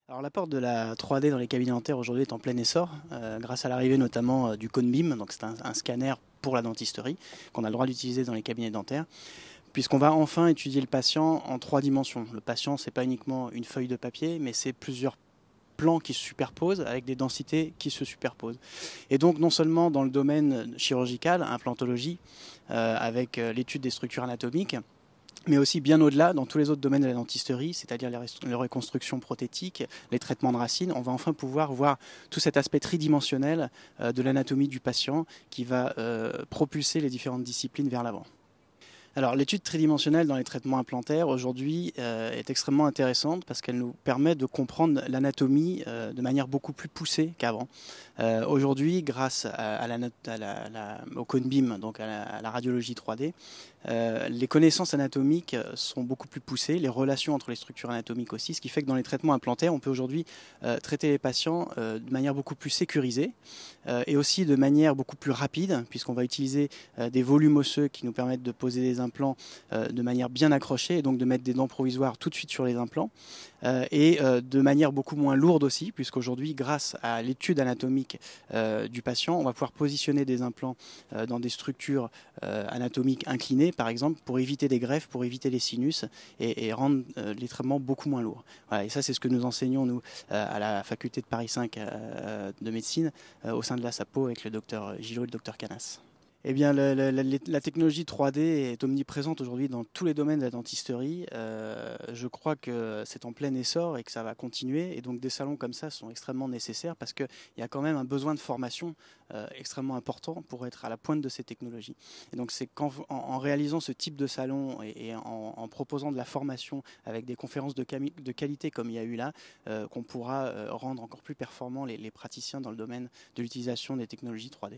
Alors l'apport de la 3D dans les cabinets dentaires aujourd'hui est en plein essor, grâce à l'arrivée notamment du Cone Beam, donc c'est un scanner pour la dentisterie qu'on a le droit d'utiliser dans les cabinets dentaires, puisqu'on va enfin étudier le patient en 3 dimensions. Le patient, c'est pas uniquement une feuille de papier, mais c'est plusieurs plans qui se superposent avec des densités qui se superposent. Et donc non seulement dans le domaine chirurgical, implantologie, avec l'étude des structures anatomiques, mais aussi bien au-delà, dans tous les autres domaines de la dentisterie, c'est-à-dire les reconstructions prothétiques, les traitements de racines, on va enfin pouvoir voir tout cet aspect tridimensionnel de l'anatomie du patient qui va propulser les différentes disciplines vers l'avant. Alors l'étude tridimensionnelle dans les traitements implantaires aujourd'hui est extrêmement intéressante parce qu'elle nous permet de comprendre l'anatomie de manière beaucoup plus poussée qu'avant. Aujourd'hui, grâce au Cone Beam, donc à la radiologie 3D, les connaissances anatomiques sont beaucoup plus poussées, les relations entre les structures anatomiques aussi, ce qui fait que dans les traitements implantaires, on peut aujourd'hui traiter les patients de manière beaucoup plus sécurisée et aussi de manière beaucoup plus rapide, puisqu'on va utiliser des volumes osseux qui nous permettent de poser des implants de manière bien accrochée et donc de mettre des dents provisoires tout de suite sur les implants et de manière beaucoup moins lourde aussi, puisqu'aujourd'hui, grâce à l'étude anatomique du patient, on va pouvoir positionner des implants dans des structures anatomiques inclinées, par exemple, pour éviter des greffes, pour éviter les sinus et rendre les traitements beaucoup moins lourds. Voilà, et ça, c'est ce que nous enseignons, nous, à la faculté de Paris 5 de médecine, au sein de la SAPO, avec le docteur Gillot et le docteur Canas. Eh bien, la technologie 3D est omniprésente aujourd'hui dans tous les domaines de la dentisterie. Je crois que c'est en plein essor et que ça va continuer. Et donc, des salons comme ça sont extrêmement nécessaires parce qu'il y a quand même un besoin de formation extrêmement important pour être à la pointe de ces technologies. Et donc, c'est en réalisant ce type de salon et en proposant de la formation avec des conférences de qualité comme il y a eu là, qu'on pourra rendre encore plus performants les praticiens dans le domaine de l'utilisation des technologies 3D.